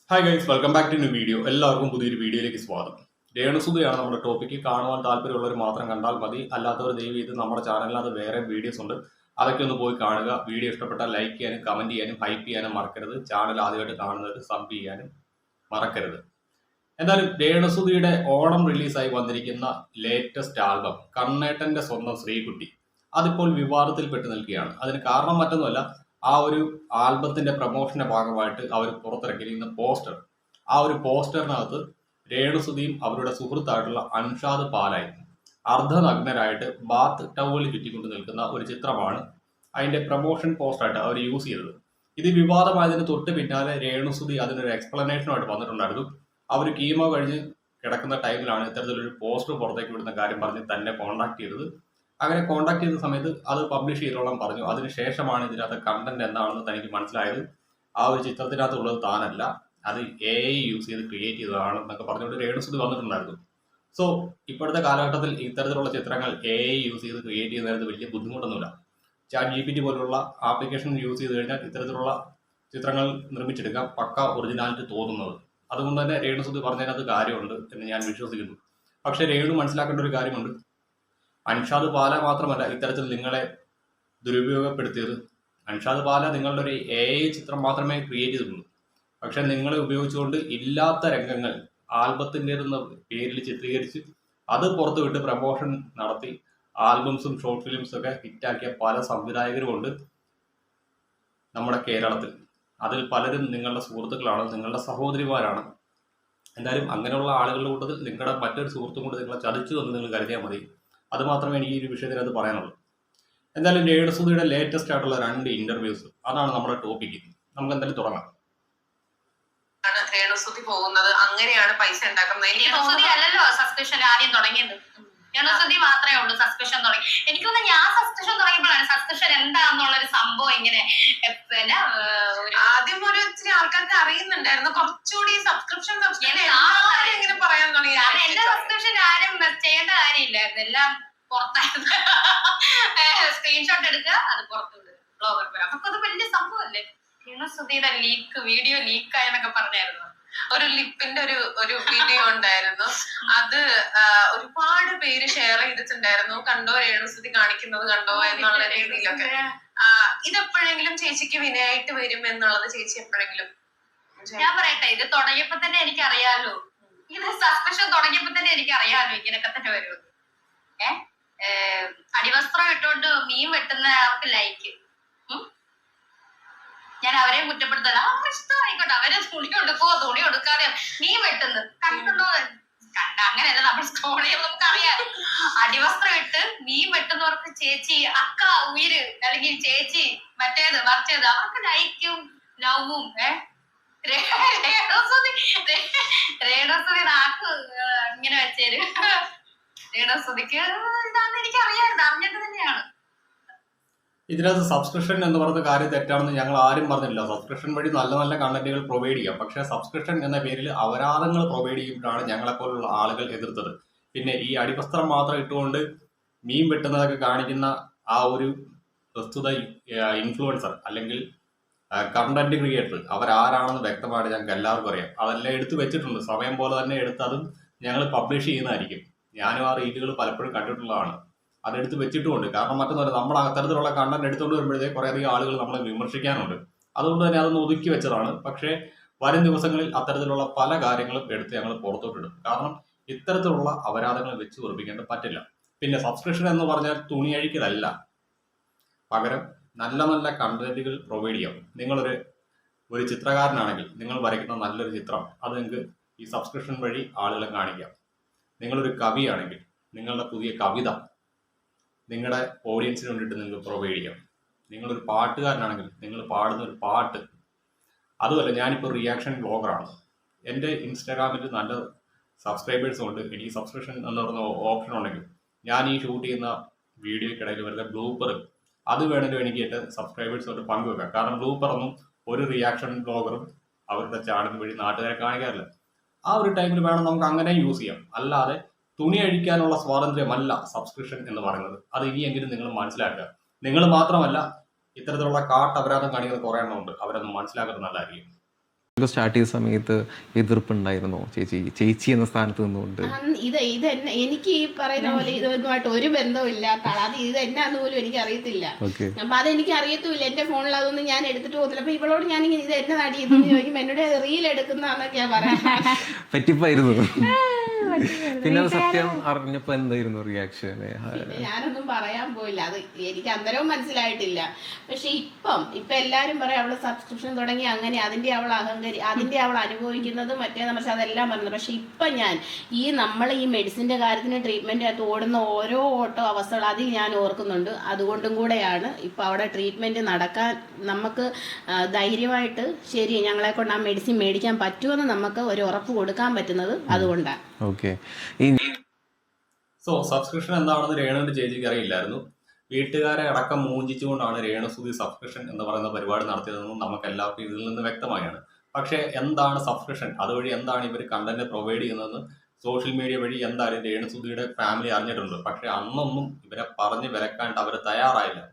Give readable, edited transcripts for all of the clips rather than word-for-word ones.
Hi guys, welcome back to new video. എല്ലാവർക്കും പുതിയൊരു വീഡിയോയിലേക്ക് സ്വാഗതം. രേണുസുധയാണ് നമ്മുടെ ടോപ്പിക്ക്. കാണുവാൻ താല്പര്യമുള്ളവർ മാത്രം കണ്ടാൽ മതി. അല്ലാത്തവർ ദയവ് ചെയ്ത് നമ്മുടെ ചാനലിനകത്ത് വേറെ വീഡിയോസ് ഉണ്ട്, അതൊക്കെ ഒന്ന് പോയി കാണുക. വീഡിയോ ഇഷ്ടപ്പെട്ടാൽ ലൈക്ക് ചെയ്യാനും കമന്റ് ചെയ്യാനും ഹൈപ്പ് ചെയ്യാനും മറക്കരുത്. ചാനൽ ആദ്യമായിട്ട് കാണുന്നവർ സബ് ചെയ്യാനും മറക്കരുത്. എന്തായാലും രേണുസുധിയുടെ ഓണം റിലീസായി വന്നിരിക്കുന്ന ലേറ്റസ്റ്റ് ആൽബം കണ്ണേട്ടന്റെ സ്വന്തം ശ്രീകുട്ടി അതിപ്പോൾ വിവാദത്തിൽപ്പെട്ട് നിൽക്കുകയാണ്. അതിന് കാരണം മറ്റൊന്നുമല്ല, ആ ഒരു ആൽബത്തിന്റെ പ്രൊമോഷന്റെ ഭാഗമായിട്ട് അവർ പുറത്തിറക്കിയിരിക്കുന്ന പോസ്റ്റർ. ആ ഒരു പോസ്റ്ററിനകത്ത് രേണുസുധിയും അവരുടെ സുഹൃത്തായിട്ടുള്ള അൻഷാദ് പാലായും അർദ്ധനഗ്നരായിട്ട് ബാത്ത് ടവലിൽ ചുറ്റിക്കൊണ്ട് നിൽക്കുന്ന ഒരു ചിത്രമാണ് അതിന്റെ പ്രൊമോഷൻ പോസ്റ്ററായിട്ട് അവർ യൂസ് ചെയ്തത്. ഇത് വിവാദമായതിന് തൊട്ട് പിന്നാലെ രേണുസുധി അതിനൊരു എക്സ്പ്ലനേഷനുമായിട്ട് വന്നിട്ടുണ്ടായിരുന്നു. അവർ കീമോ കഴിഞ്ഞ് കിടക്കുന്ന ടൈമിലാണ് ഇത്തരത്തിലൊരു പോസ്റ്റർ പുറത്തേക്ക് വിടുന്ന കാര്യം പറഞ്ഞ് തന്നെ കോൺടാക്ട് ചെയ്തത്. അങ്ങനെ കോൺടാക്ട് ചെയ്ത സമയത്ത് അത് പബ്ലിഷ് ചെയ്തോളാൻ പറഞ്ഞു. അതിനുശേഷമാണ് ഇതിനകത്ത് കണ്ടന്റ് എന്താണെന്ന് തനിക്ക് മനസ്സിലായത്. ആ ഒരു ചിത്രത്തിനകത്തുള്ളത് താനല്ല, അത് AI യൂസ് ചെയ്ത് ക്രിയേറ്റ് ചെയ്തതാണെന്നൊക്കെ പറഞ്ഞുകൊണ്ട് രേണുസുധി വന്നിട്ടുണ്ടായിരുന്നു. സോ ഇപ്പോഴത്തെ കാലഘട്ടത്തിൽ ഇത്തരത്തിലുള്ള ചിത്രങ്ങൾ AI യൂസ് ചെയ്ത് ക്രിയേറ്റ് ചെയ്യുന്നതിനകത്ത് വലിയ ബുദ്ധിമുട്ടൊന്നുമില്ല. ChatGPT പോലുള്ള ആപ്ലിക്കേഷൻ യൂസ് ചെയ്ത് കഴിഞ്ഞാൽ ഇത്തരത്തിലുള്ള ചിത്രങ്ങൾ നിർമ്മിച്ചെടുക്കാം, പക്ക ഒറിജിനാലിറ്റി തോന്നുന്നത്. അതുകൊണ്ട് തന്നെ രേണുസുധി പറഞ്ഞതിനകത്ത് കാര്യമുണ്ട് എന്ന് ഞാൻ വിശ്വസിക്കുന്നു. പക്ഷെ രേണു മനസ്സിലാക്കേണ്ട ഒരു കാര്യമുണ്ട്. അൻഷാദ് പാല മാത്രമല്ല ഇത്തരത്തിൽ നിങ്ങളെ ദുരുപയോഗപ്പെടുത്തിയത്. അൻഷാദ് പാല നിങ്ങളുടെ ഒരു AI ചിത്രം മാത്രമേ ക്രിയേറ്റ് ചെയ്തിട്ടുള്ളൂ. പക്ഷെ നിങ്ങളെ ഉപയോഗിച്ചുകൊണ്ട് ഇല്ലാത്ത രംഗങ്ങൾ ആൽബത്തിൻ്റെതെന്ന പേരിൽ ചിത്രീകരിച്ച് അത് പുറത്തുവിട്ട് പ്രമോഷൻ നടത്തി ആൽബംസും ഷോർട്ട് ഫിലിംസും ഒക്കെ ഹിറ്റാക്കിയ പല സംവിധായകരുമുണ്ട് നമ്മുടെ കേരളത്തിൽ. അതിൽ പലരും നിങ്ങളുടെ സുഹൃത്തുക്കളാണ്, നിങ്ങളുടെ സഹോദരിമാരാണ്. എന്തായാലും അങ്ങനെയുള്ള ആളുകളുടെ കൂട്ടത്തിൽ നിങ്ങളുടെ മറ്റൊരു സുഹൃത്തും കൂടെ നിങ്ങളെ ചതിച്ചു എന്ന് നിങ്ങൾ കരുതിയാൽ മതി. അത് മാത്രമേ എനിക്ക് ഈ ഒരു വിഷയത്തിനകത്ത് പറയാനുള്ളൂ. എന്തായാലും രേണുസുധിയുടെ ലേറ്റസ്റ്റ് ആയിട്ടുള്ള 2 ഇന്റർവ്യൂസ്, അതാണ് നമ്മുടെ ടോപ്പിക്ക്. നമുക്ക് എന്തായാലും തുടങ്ങാം. രേണുസുധി പോകുന്നത് അങ്ങനെയാണ് പൈസ ഉണ്ടാക്കുന്നത്. രേണുസുധി അല്ലല്ലോ സസ്പെൻഷൻ ആദ്യം തുടങ്ങിയത്. രേണുസുധി മാത്രമേ ഉള്ളൂ സസ്പെൻഷൻ തുടങ്ങി. എനിക്കൊന്ന് ഞാൻ സസ്പെൻഷൻ തുടങ്ങിയപ്പോഴാണ് സസ്പെൻഷൻ എന്താന്നുള്ളൊരു സംഭവം ഇങ്ങനെ പിന്നെ ആദ്യം ഒരു ഇച്ചിരി ആൾക്കാർക്ക് അറിയുന്നുണ്ടായിരുന്നു. കുറച്ചുകൂടി സബ്സ്ക്രിപ്ഷൻ ഇങ്ങനെ പറയാൻ തുടങ്ങി. എന്റെ സബ്സ്ക്രിപ്ഷൻ ആരും ചെയ്യേണ്ട കാര്യമില്ലായിരുന്നു, എല്ലാം പുറത്തായിരുന്നു. സ്ക്രീൻഷോട്ട് എടുക്കുക, അത് പുറത്തു വിടുക, ബ്ലോഗർ വരാം. അപ്പൊ അത് വലിയ സംഭവമല്ലേ? രേണുസുധിയുടെ വീഡിയോ ലീക്കായെന്നൊക്കെ പറഞ്ഞായിരുന്നു. ഒരു ലിപ്പിന്റെ ഒരു വീഡിയോ ഉണ്ടായിരുന്നു. അത് ഒരുപാട് പേര് ഷെയർ ചെയ്തിട്ടുണ്ടായിരുന്നു. കണ്ടോ രേണുസുധി കാണിക്കുന്നത് കണ്ടോ എന്നുള്ള രീതിയിലൊക്കെ. ഇതെപ്പോഴെങ്കിലും ചേച്ചിക്ക് വിനയായിട്ട് വരും എന്നുള്ളത് ചേച്ചി എപ്പോഴെങ്കിലും? ഞാൻ പറയട്ടെ, ഇത് തുടങ്ങിയപ്പോ തന്നെ എനിക്കറിയാലോ, ഇത് സസ്പെൻഷൻ തുടങ്ങിയപ്പോ തന്നെ എനിക്കറിയാലോ ഇങ്ങനെയൊക്കെ തന്നെ വരും. അടിവസ്ത്രം ഇട്ടുകൊണ്ട് മീൻ വെട്ടുന്ന അവർക്ക് ലൈക്ക്. ഞാൻ അവരെ കുറ്റപ്പെടുത്തല്ല, അവർക്ക് ഇഷ്ടമായിക്കോട്ടെ, അവരെ തുണി കൊടുക്കുവോ തുണി കൊടുക്കാതെ മീൻ വെട്ടുന്നത് കണ്ടിട്ടുണ്ടോ? അങ്ങനെയല്ല, നമ്മൾ സ്ക്രോൾ ചെയ്യുമ്പോൾ നമുക്കറിയാം. അടിവസ്ത്രം ഇട്ട് മീൻ വെട്ടുന്നവർക്ക് ചേച്ചി അക്ക ഉയിര്, അല്ലെങ്കിൽ ചേച്ചി മറ്റേത് മറിച്ചത്, അവർക്ക് ലൈക്കും ലവും. രേണുസുധി നാക്ക് ഇങ്ങനെ വെച്ചേര്. രേണുസുധിക്ക് ഇതാന്ന് എനിക്ക് അറിയാമായിരുന്നു, അറിഞ്ഞിട്ട് തന്നെയാണ്. ഇതിനകത്ത് സബ്സ്ക്രിപ്ഷൻ എന്ന് പറയുന്ന കാര്യം തെറ്റാണെന്ന് ഞങ്ങൾ ആരും പറഞ്ഞില്ല. സബ്സ്ക്രിപ്ഷൻ വഴി നല്ല നല്ല കണ്ടന്റുകൾ പ്രൊവൈഡ് ചെയ്യാം. പക്ഷേ സബ്സ്ക്രിപ്ഷൻ എന്ന പേരിൽ അപരാധങ്ങൾ പ്രൊവൈഡ് ചെയ്യുമ്പോഴാണ് ഞങ്ങളെപ്പോലുള്ള ആളുകൾ എതിർത്തത്. പിന്നെ ഈ അടിവസ്ത്രം മാത്രം ഇട്ടുകൊണ്ട് മീൻ വെട്ടുന്നതൊക്കെ കാണിക്കുന്ന ആ ഒരു പ്രസ്തുത ഇൻഫ്ലുവൻസർ അല്ലെങ്കിൽ കണ്ടന്റ് ക്രിയേറ്റർ അവരാരാണെന്ന് വ്യക്തമായിട്ട് ഞങ്ങൾക്ക് എല്ലാവർക്കും അറിയാം. അതെല്ലാം എടുത്തു വെച്ചിട്ടുണ്ട്. സമയം പോലെ തന്നെ എടുത്ത് അതും ഞങ്ങൾ പബ്ലിഷ് ചെയ്യുന്നതായിരിക്കും. ഞാനും ആ റീലുകൾ പലപ്പോഴും കണ്ടിട്ടുള്ളതാണ്. അതെടുത്ത് വെച്ചിട്ടുമുണ്ട്. കാരണം മറ്റൊന്നുമല്ല, നമ്മൾ അത്തരത്തിലുള്ള കണ്ടന്റ് എടുത്തുകൊണ്ട് വരുമ്പോഴത്തേക്ക് കുറേയധികം ആളുകൾ നമ്മളെ വിമർശിക്കാനുണ്ട്. അതുകൊണ്ട് തന്നെ അതൊന്ന് ഒതുക്കി വെച്ചതാണ്. പക്ഷേ വരും ദിവസങ്ങളിൽ അത്തരത്തിലുള്ള പല കാര്യങ്ങളും എടുത്ത് ഞങ്ങൾ പുറത്തോട്ടിടും. കാരണം ഇത്തരത്തിലുള്ള അപരാധങ്ങൾ വെച്ച് ഉറപ്പിക്കേണ്ട പറ്റില്ല. പിന്നെ സബ്സ്ക്രിപ്ഷൻ എന്ന് പറഞ്ഞാൽ തുണി അഴിക്കലല്ല, പകരം നല്ല നല്ല കണ്ടന്റുകൾ പ്രൊവൈഡ് ചെയ്യാം. നിങ്ങളൊരു ചിത്രകാരനാണെങ്കിൽ നിങ്ങൾ വരയ്ക്കുന്ന നല്ലൊരു ചിത്രം അത് നിങ്ങൾക്ക് ഈ സബ്സ്ക്രിപ്ഷൻ വഴി ആളുകളെ കാണിക്കാം. നിങ്ങളൊരു കവിയാണെങ്കിൽ നിങ്ങളുടെ പുതിയ കവിത നിങ്ങളുടെ ഓഡിയൻസിന് വേണ്ടിയിട്ട് നിങ്ങൾക്ക് പ്രൊവൈഡ് ചെയ്യാം. നിങ്ങളൊരു പാട്ടുകാരനാണെങ്കിൽ നിങ്ങൾ പാടുന്ന ഒരു പാട്ട്. അതുമല്ല, ഞാനിപ്പോൾ റിയാക്ഷൻ ബ്ലോഗറാണ്. എൻ്റെ ഇൻസ്റ്റാഗ്രാമിൽ നല്ല സബ്സ്ക്രൈബേഴ്സും ഉണ്ട്. എനിക്ക് സബ്സ്ക്രിപ്ഷൻ എന്ന് പറയുന്ന ഓപ്ഷൻ ഉണ്ടെങ്കിൽ ഞാൻ ഈ ഷൂട്ട് ചെയ്യുന്ന വീഡിയോയ്ക്കിടയിൽ വരുന്ന ബ്ലൂപ്പർ അത് വേണമെങ്കിലും എനിക്ക് എൻ്റെ സബ്സ്ക്രൈബേഴ്സുമായിട്ട് പങ്കുവെക്കാം. കാരണം ബ്ലൂപ്പറൊന്നും ഒരു റിയാക്ഷൻ ബ്ലോഗറും അവരുടെ ചാനൽ വഴി നാട്ടുകാരെ കാണിക്കാറില്ല. ആ ഒരു ടൈമിൽ വേണം നമുക്ക് അങ്ങനെ യൂസ് ചെയ്യാം. അല്ലാതെ തുണി അഴിക്കാനുള്ള സ്വാതന്ത്ര്യമല്ല സബ്സ്ക്രിപ്ഷൻ എന്ന് പറയുന്നത്. അത് ഇനിയെങ്കിലും നിങ്ങൾ മനസ്സിലാക്കുക. നിങ്ങൾ മാത്രമല്ല, ഇത്തരത്തിലുള്ള കാട്ട് അപരാധം കാണിക്കുന്ന കുറേ എണ്ണം ഉണ്ട്. അവരൊന്നും മനസ്സിലാക്കുന്നത് നല്ലതായിരിക്കും. സ്റ്റാർട്ട് ചെയ്ത സമയത്ത് എതിർപ്പുണ്ടായിരുന്നോ ചേച്ചി എന്ന സ്ഥാനത്ത് നിന്നുകൊണ്ട്? ഇത് എനിക്ക് ഈ പറയുന്ന പോലെ ഇതൊന്നുമായിട്ട് ഒരു ബന്ധവും ഇല്ലാത്ത ആളാ. അത് ഇത് എന്നാന്ന് പോലും എനിക്ക് അറിയത്തില്ല. അപ്പൊ അതെനിക്ക് അറിയത്തുമില്ല. എന്റെ ഫോണിൽ അതൊന്നും ഞാൻ എടുത്തിട്ട് പോകുന്നില്ല. അപ്പൊ ഇവളോട് ഞാൻ ഇത് എന്നെ നടിയെന്ന് ചോദിക്കും. എന്നോട് റീൽ എടുക്കുന്നതാന്നൊക്കെയാ പറയാ. പറ്റിപ്പായിരുന്നു. പിന്നെ സത്യം അറിഞ്ഞപ്പോ എന്തായിരുന്നു റിയാക്ഷൻ? ഞാനൊന്നും പറയാൻ പോയില്ല. അത് എനിക്ക് അന്നേരവും മനസ്സിലായിട്ടില്ല. പക്ഷെ ഇപ്പൊ എല്ലാരും പറയാം അവള് സബ്സ്ക്രിപ്ഷൻ തുടങ്ങി അങ്ങനെ അതിന്റെ അവൾ അനുഭവിക്കുന്നത് മറ്റേ പക്ഷെ അതെല്ലാം പറഞ്ഞത്. പക്ഷെ ഇപ്പൊ ഞാൻ നമ്മൾ ഈ മെഡിസിന്റെ കാര്യത്തിന് ട്രീറ്റ്മെന്റ് ആയിട്ട് ഓടുന്ന ഓരോ ഓട്ടോ അവസ്ഥകൾ അതിൽ ഞാൻ ഓർക്കുന്നുണ്ട്. അതുകൊണ്ടും കൂടെയാണ് ഇപ്പൊ അവിടെ ട്രീറ്റ്മെന്റ് നടക്കാൻ നമുക്ക് ധൈര്യമായിട്ട് ശരി ഞങ്ങളെ കൊണ്ട് ആ മെഡിസിൻ മേടിക്കാൻ പറ്റുമെന്ന് നമുക്ക് ഒരു ഉറപ്പ് കൊടുക്കാൻ പറ്റുന്നത് അതുകൊണ്ടാണ്. സോ സബ്സ്ക്രിപ്ഷൻ എന്താണെന്ന് രേണുവിന്റെ ചേച്ചിക്ക് അറിയില്ലായിരുന്നു. വീട്ടുകാരെ അടക്കം മൂഞ്ചിച്ചുകൊണ്ടാണ് രേണുസുതി സബ്സ്ക്രിപ്ഷൻ എന്ന് പറയുന്ന പരിപാടി നടത്തിയതെന്നും നമുക്ക് എല്ലാവർക്കും ഇതിൽ നിന്ന് വ്യക്തമായാണ്. പക്ഷേ എന്താണ് സബ്സ്ക്രിപ്ഷൻ, അതുവഴി എന്താണ് ഇവർ കണ്ടന്റ് പ്രൊവൈഡ് ചെയ്യുന്നതെന്ന് സോഷ്യൽ മീഡിയ വഴി എന്തായാലും രേണുസുതിയുടെ ഫാമിലി അറിഞ്ഞിട്ടുണ്ട്. പക്ഷെ അന്നൊന്നും ഇവരെ പറഞ്ഞ് വിലക്കാണ്ട് അവർ തയ്യാറായില്ല.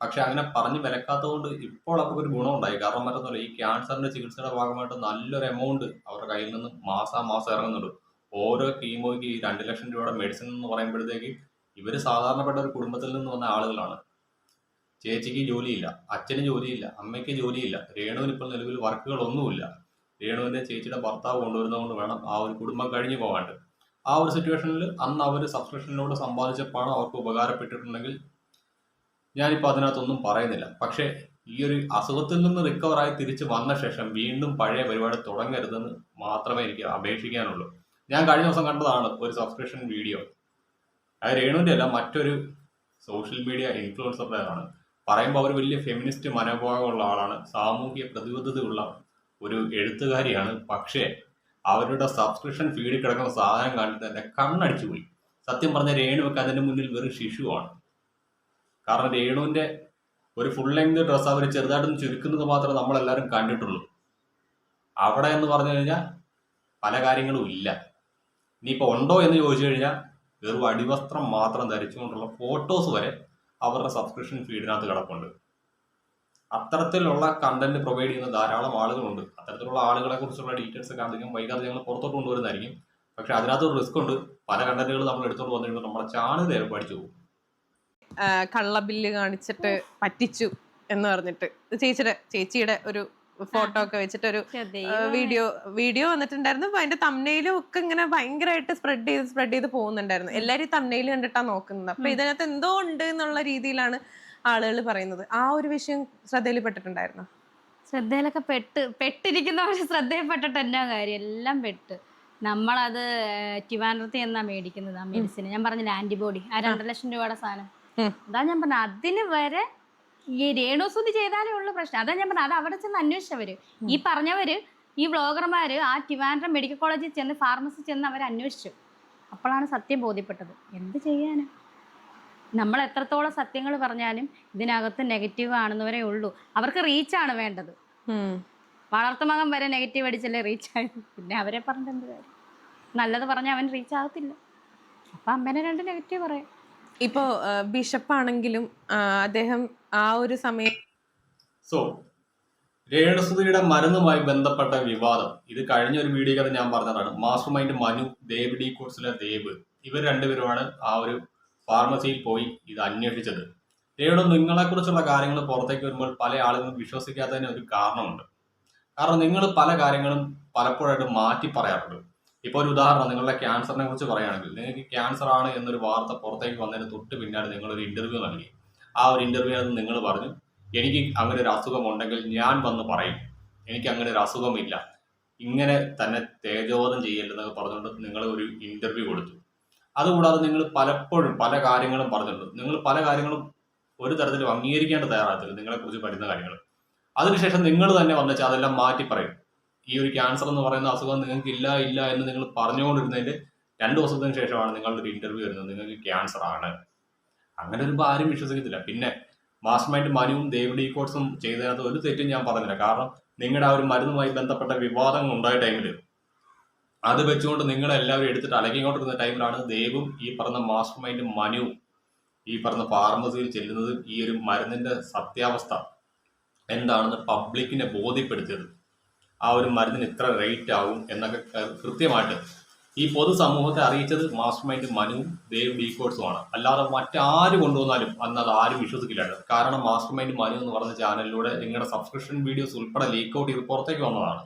പക്ഷെ അങ്ങനെ പറഞ്ഞ് വിലക്കാത്തത് കൊണ്ട് ഇപ്പോൾ അവർക്കൊരു ഗുണമുണ്ടായി. കാരണം മറ്റൊന്നുമല്ല, ഈ ക്യാൻസറിന്റെ ചികിത്സയുടെ ഭാഗമായിട്ട് നല്ലൊരു എമൗണ്ട് അവരുടെ കയ്യിൽ നിന്ന് മാസം ഇറങ്ങുന്നുണ്ട്. ഓരോ കീമോയ്ക്ക് ഈ 2 ലക്ഷം രൂപയുടെ മെഡിസിൻ എന്ന് പറയുമ്പോഴത്തേക്ക് ഇവർ സാധാരണപ്പെട്ട ഒരു കുടുംബത്തിൽ നിന്ന് വന്ന ആളുകളാണ്. ചേച്ചിക്ക് ജോലിയില്ല, അച്ഛന് ജോലിയില്ല, അമ്മയ്ക്ക് ജോലിയില്ല, രേണുവിന് ഇപ്പോൾ നിലവിൽ വർക്കുകളൊന്നുമില്ല. രേണുവിന്റെ ചേച്ചിയുടെ ഭർത്താവ് കൊണ്ടുവരുന്നതുകൊണ്ട് വേണം ആ ഒരു കുടുംബം കഴിഞ്ഞു പോകാണ്ട്. ആ ഒരു സിറ്റുവേഷനിൽ അന്ന് അവർ സബ്സ്ക്രിപ്ഷനിലൂടെ സമ്പാദിച്ചപ്പോഴാണ് അവർക്ക് ഉപകാരപ്പെട്ടിട്ടുണ്ടെങ്കിൽ ഞാനിപ്പോൾ അതിനകത്തൊന്നും പറയുന്നില്ല. പക്ഷേ ഈ ഒരു അസുഖത്തിൽ നിന്ന് റിക്കവറായി തിരിച്ച് വന്ന ശേഷം വീണ്ടും പഴയ പരിപാടി തുടങ്ങരുതെന്ന് മാത്രമേ എനിക്ക് അപേക്ഷിക്കാനുള്ളൂ. ഞാൻ കഴിഞ്ഞ ദിവസം കണ്ടതാണ് ഒരു സബ്സ്ക്രിപ്ഷൻ വീഡിയോ. അത് രേണുവിൻ്റെ അല്ല, മറ്റൊരു സോഷ്യൽ മീഡിയ ഇൻഫ്ലുവൻസറുടേതാണ്. പറയുമ്പോൾ അവർ വലിയ ഫെമിനിസ്റ്റ് മനോഭാവമുള്ള ആളാണ്, സാമൂഹിക പ്രതിബദ്ധതയുള്ള ഒരു എഴുത്തുകാരിയാണ്. പക്ഷേ അവരുടെ സബ്സ്ക്രിപ്ഷൻ ഫീഡിൽ കിടക്കുന്ന സാധനം കണ്ടിട്ട് എൻ്റെ കണ്ണടിച്ചു പോയി. സത്യം പറഞ്ഞ രേണുവൊക്കെ അതിൻ്റെ മുന്നിൽ വെറും ശിശുവാണ്. കാരണം രേണുവിൻ്റെ ഒരു ഫുൾ ലെങ്ത് ഡ്രസ്സ് അവർ ചെറുതായിട്ടൊന്ന് ചുരുക്കുന്നത് മാത്രമേ നമ്മളെല്ലാവരും കണ്ടിട്ടുള്ളൂ. അവിടെ എന്ന് പറഞ്ഞു കഴിഞ്ഞാൽ പല കാര്യങ്ങളും ഇല്ല. ഇനിയിപ്പോൾ ഉണ്ടോ എന്ന് ചോദിച്ചു കഴിഞ്ഞാൽ വെറും അടിവസ്ത്രം മാത്രം ധരിച്ചുകൊണ്ടുള്ള ഫോട്ടോസ് വരെ അവരുടെ സബ്സ്ക്രിപ്ഷൻ ഫീഡിനകത്ത് കിടപ്പുണ്ട്. അത്തരത്തിലുള്ള കണ്ടന്റ് പ്രൊവൈഡ് ചെയ്യുന്ന ധാരാളം ആളുകളുണ്ട്. അത്തരത്തിലുള്ള ആളുകളെ കുറിച്ചുള്ള ഡീറ്റെയിൽസ് ഒക്കെ അധികം വൈകാതെ ഞങ്ങൾ പുറത്തോട്ട് കൊണ്ടുവരുന്നതായിരിക്കും. പക്ഷെ അതിനകത്ത് ഒരു റിസ്ക് ഉണ്ട്. പല കണ്ടന്റുകൾ നമ്മൾ എടുത്തുകൊണ്ട് വന്നിട്ട് നമ്മുടെ ചാനൽ പഠിച്ചു പോകും. കള്ളബില്ല് കാണിച്ചിട്ട് പറ്റിച്ചു എന്ന് പറഞ്ഞിട്ട് ചേച്ചിയുടെ ഒരു ഫോട്ടോ ഒക്കെ വെച്ചിട്ട് ഒരു വീഡിയോ വന്നിട്ടുണ്ടായിരുന്നു. അപ്പൊ അതിന്റെ തംബ്നെയിലും ഒക്കെ ഇങ്ങനെ ഭയങ്കരമായിട്ട് സ്പ്രെഡ് ചെയ്ത് പോകുന്നുണ്ടായിരുന്നു. എല്ലാരും തംബ്നെയിൽ കണ്ടിട്ടാ നോക്കുന്നത്. അപ്പൊ ഇതിനകത്ത് എന്തോ ഉണ്ട് എന്നുള്ള രീതിയിലാണ് ആളുകൾ പറയുന്നത്. ആ ഒരു വിഷയം ശ്രദ്ധയിൽപ്പെട്ടിട്ടുണ്ടായിരുന്നു? ശ്രദ്ധയിലൊക്കെ പെട്ടിരിക്കുന്നവർ ശ്രദ്ധയിൽപ്പെട്ടിട്ട് എന്നാ കാര്യം, എല്ലാം പെട്ട്. നമ്മളത് ട്രിവാൻഡ്രത്ത് എന്നാ മേടിക്കുന്നത് ആ മെഡിസിൻ. ഞാൻ പറഞ്ഞില്ല ആന്റിബോഡി, ആ 2 ലക്ഷം രൂപയുടെ സാധനം. അതാ ഞാൻ പറഞ്ഞത്, അതിന് വരെ ഈ രേണുസുതി ചെയ്താലേ ഉള്ളു പ്രശ്നം. അതാ ഞാൻ പറഞ്ഞത്, അത് അവിടെ ചെന്ന് അന്വേഷിച്ചവര്, ഈ പറഞ്ഞവര്, ഈ വ്ളോഗർമാര് ആ ട്രിവാൻഡ്രം മെഡിക്കൽ കോളേജിൽ ചെന്ന് ഫാർമസി ചെന്ന് അവർ അന്വേഷിച്ചു. അപ്പോഴാണ് സത്യം ബോധ്യപ്പെട്ടത്. എന്ത് ചെയ്യാനാ, നമ്മൾ എത്രത്തോളം സത്യങ്ങൾ പറഞ്ഞാലും ഇതിനകത്ത് നെഗറ്റീവ് കാണുന്നവരേ ഉള്ളൂ. അവർക്ക് റീച്ചാണ് വേണ്ടത്. വളർത്തുമകൻ വരെ നെഗറ്റീവ് അടിച്ചല്ലേ റീച്ച് ആയത്. പിന്നെ അവരെ പറഞ്ഞിട്ട് എന്ത് കാര്യം? നല്ലത് പറഞ്ഞാൽ അവൻ റീച്ച് ആകത്തില്ല. അപ്പൊ അമ്മേനെ 2 നെഗറ്റീവ് പറയാം. ഇപ്പോ ബിഷപ്പാണെങ്കിലും അദ്ദേഹം ആ ഒരു സമയം രേണുസുതിയുടെ മരുന്നുമായി ബന്ധപ്പെട്ട വിവാദം, ഇത് കഴിഞ്ഞ ഒരു വീഡിയോക്കകത്ത് ഞാൻ പറഞ്ഞതാണ്. Master mind Manu, Dev D കോഴ്സിലെ ദേവ്, ഇവർ രണ്ടുപേരുമാണ് ആ ഒരു ഫാർമസിയിൽ പോയി ഇത് അന്വേഷിച്ചത്. രേണു, നിങ്ങളെക്കുറിച്ചുള്ള കാര്യങ്ങൾ പുറത്തേക്ക് വരുമ്പോൾ പല ആളുകളും വിശ്വസിക്കാത്തതിന് ഒരു കാരണമുണ്ട്. കാരണം നിങ്ങൾ പല കാര്യങ്ങളും പലപ്പോഴായിട്ട് മാറ്റി പറയാറുണ്ട്. ഇപ്പോൾ ഒരു ഉദാഹരണം, നിങ്ങളുടെ ക്യാൻസറിനെ കുറിച്ച് പറയുകയാണെങ്കിൽ, നിങ്ങൾക്ക് ക്യാൻസർ ആണ് എന്നൊരു വാർത്ത പുറത്തേക്ക് വന്നതിന് തൊട്ട് പിന്നാലെ നിങ്ങളൊരു ഇന്റർവ്യൂ നൽകി. ആ ഒരു ഇന്റർവ്യൂവിനകത്ത് നിങ്ങൾ പറഞ്ഞു, എനിക്ക് അങ്ങനെ ഒരു അസുഖമുണ്ടെങ്കിൽ ഞാൻ വന്ന് പറയും, എനിക്ക് അങ്ങനെ ഒരു അസുഖമില്ല, ഇങ്ങനെ തന്നെ തേജോവധം ചെയ്യല്ലെന്നൊക്കെ പറഞ്ഞുകൊണ്ട് നിങ്ങൾ ഒരു ഇന്റർവ്യൂ കൊടുത്തു. അതുകൂടാതെ നിങ്ങൾ പലപ്പോഴും പല കാര്യങ്ങളും പറഞ്ഞിട്ടുണ്ട്. നിങ്ങൾ പല കാര്യങ്ങളും ഒരു തരത്തിലും അംഗീകരിക്കേണ്ട തയ്യാറാകത്തില്ല, നിങ്ങളെക്കുറിച്ച് പറയുന്ന കാര്യങ്ങൾ. അതിനുശേഷം നിങ്ങൾ തന്നെ വന്നുവെച്ചാൽ അതെല്ലാം മാറ്റി പറയും. ഈ ഒരു ക്യാൻസർ എന്ന് പറയുന്ന അസുഖം നിങ്ങൾക്ക് ഇല്ല എന്ന് നിങ്ങൾ പറഞ്ഞുകൊണ്ടിരുന്നതിന്റെ 2 ദിവസത്തിന് ശേഷമാണ് നിങ്ങളുടെ ഒരു ഇന്റർവ്യൂ വരുന്നത്, നിങ്ങൾക്ക് ക്യാൻസർ ആണ്. അങ്ങനെ വരുമ്പോൾ ആരും വിശ്വസിക്കത്തില്ല. പിന്നെ മാസ്റ്റർ മൈൻഡ് മനുവും ദേവ് ഡി കോഴ്സും ചെയ്തതിനകത്ത് ഒരു തെറ്റും ഞാൻ പറഞ്ഞില്ല. കാരണം നിങ്ങളുടെ ആ ഒരു മരുന്നുമായി ബന്ധപ്പെട്ട വിവാദങ്ങൾ ഉണ്ടായ ടൈമിൽ അത് വെച്ചുകൊണ്ട് നിങ്ങളെല്ലാവരും എടുത്തിട്ട് അലക്കിക്കൊണ്ടിരുന്ന ടൈമിലാണ് ദേവും ഈ പറഞ്ഞ മാസ്റ്റർ മൈൻഡ് മനുവും ഈ പറഞ്ഞ ഫാർമസിയിൽ ചെല്ലുന്നത്, ഈ ഒരു മരുന്നിന്റെ സത്യാവസ്ഥ എന്താണെന്ന് പബ്ലിക്കിനെ ബോധ്യപ്പെടുത്തിയത്. ആ ഒരു മരുന്നിന് ഇത്ര റേറ്റ് ആവും എന്നൊക്കെ കൃത്യമായിട്ട് ഈ പൊതുസമൂഹത്തെ അറിയിച്ചത് മാസ്റ്റർ മൈൻഡ് മനുവും ദേവ് ഡീകോഡ്സുമാണ്. അല്ലാതെ മറ്റാര് കൊണ്ടുവന്നാലും അന്ന് അത് ആരും വിശ്വസിക്കില്ലായിരുന്നു. കാരണം മാസ്റ്റർ മൈൻഡ് മനു എന്ന് പറഞ്ഞ ചാനലിലൂടെ നിങ്ങളുടെ സബ്സ്ക്രിപ്ഷൻ വീഡിയോസ് ഉൾപ്പെടെ ലീക്ക് ഔട്ട് ചെയ്ത് പുറത്തേക്ക് വന്നതാണ്.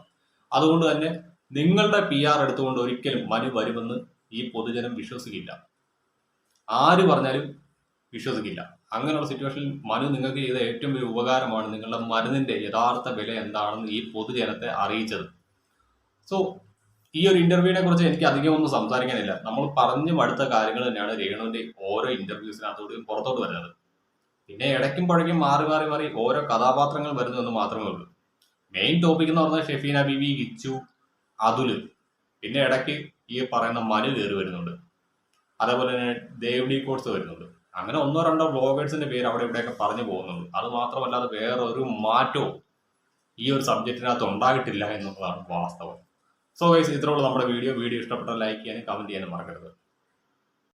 അതുകൊണ്ട് തന്നെ നിങ്ങളുടെ PR എടുത്തുകൊണ്ട് ഒരിക്കലും മനു വരുമെന്ന് ഈ പൊതുജനം വിശ്വസിക്കില്ല. ആര് പറഞ്ഞാലും വിശ്വസിക്കില്ല. അങ്ങനെയുള്ള സിറ്റുവേഷനിൽ മനു നിങ്ങൾക്ക് ചെയ്ത ഏറ്റവും വലിയ ഉപകാരമാണ് നിങ്ങളുടെ മരുന്നിന്റെ യഥാർത്ഥ വില എന്താണെന്ന് ഈ പൊതുജനത്തെ അറിയിച്ചത്. സോ ഈ ഒരു ഇന്റർവ്യൂവിനെ കുറിച്ച് എനിക്ക് അധികം ഒന്നും സംസാരിക്കാനില്ല. നമ്മൾ പറഞ്ഞു മടുത്ത കാര്യങ്ങൾ തന്നെയാണ് രേണുവിന്റെ ഓരോ ഇന്റർവ്യൂസിനകത്തോടും പുറത്തോട്ട് വരുന്നത്. പിന്നെ ഇടയ്ക്കും പഴയ്ക്കും മാറി മാറി മാറി ഓരോ കഥാപാത്രങ്ങൾ വരുന്നതെന്ന് മാത്രമേ ഉള്ളൂ. മെയിൻ ടോപ്പിക് എന്ന് പറഞ്ഞാൽ ഷെഫീന ബീവി, ഗിച്ചു, അതുല്, പിന്നെ ഇടയ്ക്ക് ഈ പറയുന്ന മനു കയറി വരുന്നുണ്ട്. അതേപോലെ തന്നെ ദേവ് ഡീകോഡ്സ് വരുന്നുണ്ട്. അങ്ങനെ 1-2 വ്ളോഗേഴ്സിന്റെ പേര് അവിടെ ഇവിടെയൊക്കെ പറഞ്ഞു പോകുന്നുള്ളൂ. അത് മാത്രമല്ലാതെ വേറെ ഒരു മാറ്റവും ഈ ഒരു സബ്ജക്റ്റിനകത്ത് ഉണ്ടായിട്ടില്ല എന്നുള്ളതാണ് വാസ്തവം. സോ ഗൈസ്, ഇത്രയുള്ള നമ്മുടെ വീഡിയോ ഇഷ്ടപ്പെട്ടാൽ ലൈക്ക് ചെയ്യാനും കമന്റ് ചെയ്യാനും മറക്കരുത്.